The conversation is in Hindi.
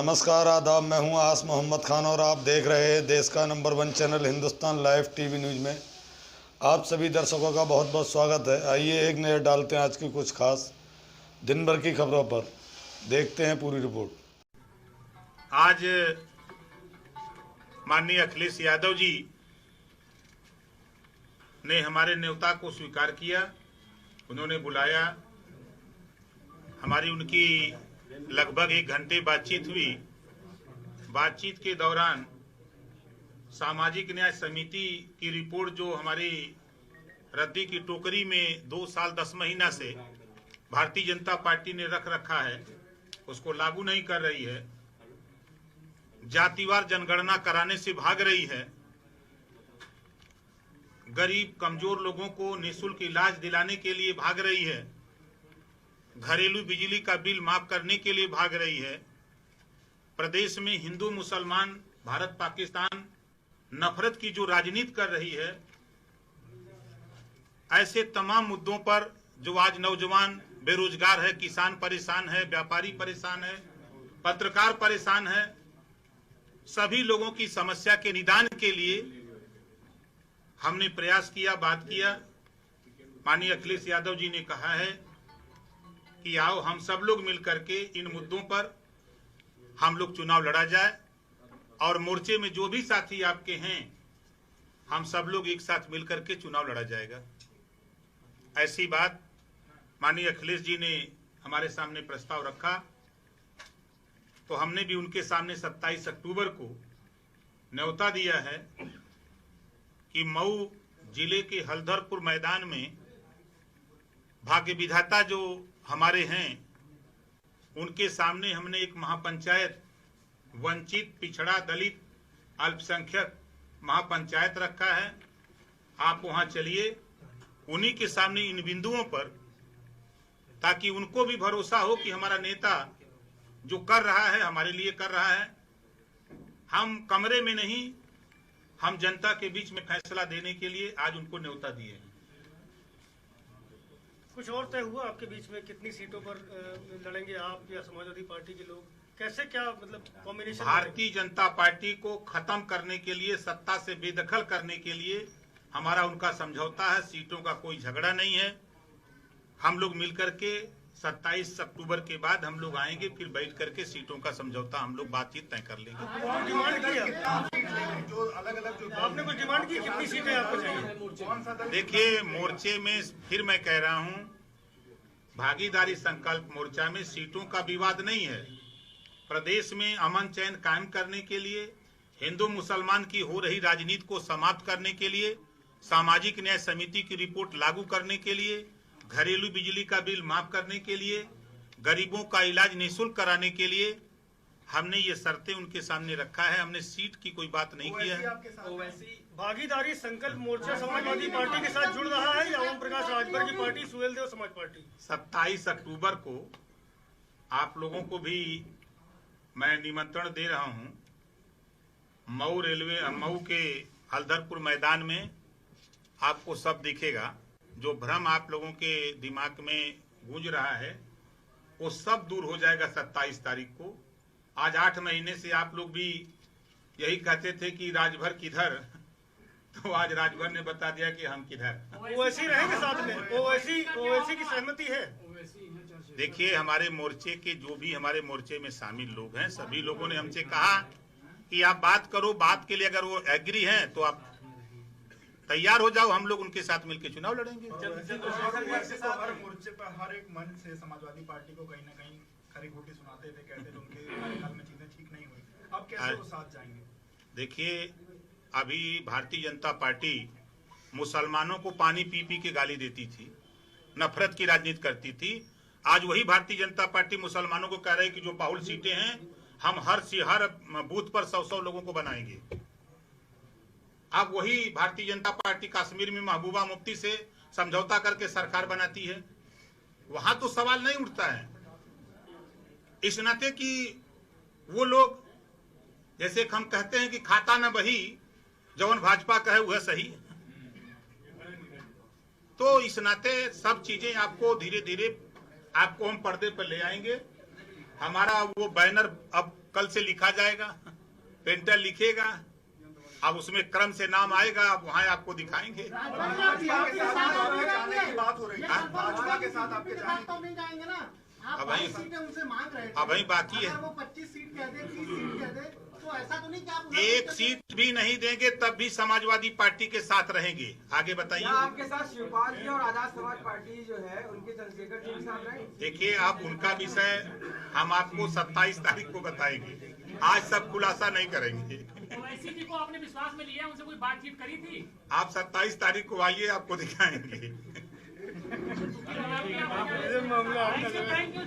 नमस्कार, आदाब। मैं हूं आस मोहम्मद खान और आप देख रहे हैं देश का number 1 channel Hindustan live TV news में। आप सभी दर्शकों का बहुत बहुत स्वागत है। आइए एक नज़र डालते हैं आज की कुछ खास दिन भर की खबरों पर। देखते हैं पूरी रिपोर्ट। आज माननीय अखिलेश यादव जी ने हमारे न्योता को स्वीकार किया। उन्होंने बुलाया, हमारी उनकी लगभग 1 घंटे बातचीत हुई। बातचीत के दौरान सामाजिक न्याय समिति की रिपोर्ट जो हमारी रद्दी की टोकरी में 2 साल 10 महीना से भारतीय जनता पार्टी ने रख रखा है, उसको लागू नहीं कर रही है। जातिवार जनगणना कराने से भाग रही है। गरीब कमजोर लोगों को निःशुल्क इलाज दिलाने के लिए भाग रही है। घरेलू बिजली का बिल माफ करने के लिए भाग रही है। प्रदेश में हिंदू मुसलमान, भारत पाकिस्तान नफरत की जो राजनीति कर रही है, ऐसे तमाम मुद्दों पर जो आज नौजवान बेरोजगार है, किसान परेशान है, व्यापारी परेशान है, पत्रकार परेशान है, सभी लोगों की समस्या के निदान के लिए हमने प्रयास किया, बात किया। माननीय अखिलेश यादव जी ने कहा है कि आओ हम सब लोग मिलकर के इन मुद्दों पर हम लोग चुनाव लड़ा जाए और मोर्चे में जो भी साथी आपके हैं, हम सब लोग एक साथ मिलकर के चुनाव लड़ा जाएगा। ऐसी बात माननीय अखिलेश जी ने हमारे सामने प्रस्ताव रखा, तो हमने भी उनके सामने 27 अक्टूबर को न्योता दिया है कि मऊ जिले के हल्दरपुर मैदान में भाग्य विधाता जो हमारे हैं, उनके सामने हमने एक महापंचायत, वंचित, पिछड़ा, दलित, अल्पसंख्यक महापंचायत रखा है। आप वहां चलिए, उन्हीं के सामने इन बिंदुओं पर, ताकि उनको भी भरोसा हो कि हमारा नेता जो कर रहा है हमारे लिए कर रहा है। हम कमरे में नहीं, हम जनता के बीच में फैसला देने के लिए आज उनको न्योता दिए हैं। कुछ और तय हुआ आपके बीच में? कितनी सीटों पर लड़ेंगे आप या समाजवादी पार्टी के लोग? कैसे, क्या मतलब कॉम्बिनेशन? भारतीय जनता पार्टी को खत्म करने के लिए, सत्ता से बेदखल करने के लिए हमारा उनका समझौता है। सीटों का कोई झगड़ा नहीं है। हम लोग मिलकर के 27 अक्टूबर के बाद हम लोग आएंगे, फिर बैठ करके सीटों का समझौता हम लोग बातचीत तय कर लेंगे। डिमांड की जो अलग-अलग जो आपने कुछ डिमांड की, कितनी सीटें आपको चाहिए? देखिए, मोर्चे में फिर मैं कह रहा हूं, भागीदारी संकल्प मोर्चा में सीटों का विवाद नहीं है। प्रदेश में अमन चैन कायम करने के लिए, हिंदू मुसलमान की हो रही राजनीति को समाप्त करने के लिए, सामाजिक न्याय समिति की रिपोर्ट लागू करने के लिए, घरेलू बिजली का बिल माफ करने के लिए, गरीबों का इलाज निःशुल्क कराने के लिए हमने ये शर्तें उनके सामने रखा है। हमने सीट की कोई बात नहीं किया है। भागीदारी संकल्प मोर्चा समाजवादी पार्टी के साथ जुड़ रहा है या ओम प्रकाश राजभर की पार्टी, सुहेलदेव समाज पार्टी? 27 अक्टूबर को आप लोगों को भी मैं निमंत्रण दे रहा हूं। मऊ के हल्दरपुर मैदान में आपको सब दिखेगा। जो भ्रम आप लोगों के दिमाग में गूंज रहा है वो सब दूर हो जाएगा 27 तारीख को। आज 8 महीने से आप लोग भी यही कहते थे कि राजभर किधर, तो आज राजभर ने बता दिया कि हम किधर। ओवैसी रहेंगे साथ में? ओवैसी की सहमति है? देखिए, हमारे मोर्चे के जो भी हमारे मोर्चे में शामिल लोग हैं, सभी लोगों ने हमसे कहा कि आप बात करो, बात के लिए अगर वो एग्री हैं तो आप तैयार हो जाओ, हम लोग उनके साथ मिलकर चुनाव लड़ेंगे। हर मोर्चे पर, हर एक मंच से समाजवादी पार्टी को कहीं ना कहीं खरी खोटी सुनाते थे, कहते थे उनके कार्यकाल में चीजें ठीक नहीं हुई। अब कैसे वो साथ जाएंगे? देखिए, अभी भारतीय जनता पार्टी मुसलमानों को पानी पी पी के गाली देती थी, नफरत की राजनीति करती थी। आज वही भारतीय जनता पार्टी मुसलमानों को कह रही है कि जो बाहुल सीटें हैं, हम हर बूथ पर 100-100 लोगों को बनाएंगे। अब वही भारतीय जनता पार्टी कश्मीर में महबूबा मुफ्ती से समझौता करके सरकार बनाती है। वहां तो सवाल नहीं उठता है, इस नाते कि वो लोग, जैसे हम कहते हैं कि खाता न बही जौन भाजपा कहे वह सही, तो इस नाते सब चीजें आपको धीरे धीरे आपको हम पर्दे पर ले आएंगे हमारा वो बैनर अब कल से लिखा जाएगा, पेंटर लिखेगा, अब उसमें क्रम से नाम आएगा, अब वहाँ आपको दिखाएंगे। भाजपा के साथ आपके जाने की बात हो रही है, भाजपा के साथ आपके जाने तो नहीं जाएंगे ना। आप अब 22 सीटें उनसे मांग रहे थे। अब वही बाकी है। अगर वो 25 सीट कह दे, 30 सीट कह दे, तो ऐसा तो नहीं कि आप एक सीट भी नहीं देंगे तब भी समाजवादी पार्टी के साथ रहेंगे। आगे बताइए। आपके साथ शिवपाल जी और आजाद समाज पार्टी जो है उनके चंद्रशेखर जी के साथ रहे। देखिए, आप उनका विषय हम आपको 27 तारीख को बताएंगे, आज सब खुलासा नहीं करेंगे। ओवैसी जी को आपने विश्वास में लिया, उनसे कोई बातचीत करी थी? आप 27 तारीख को आइए, आपको दिखाएंगे। Thank you.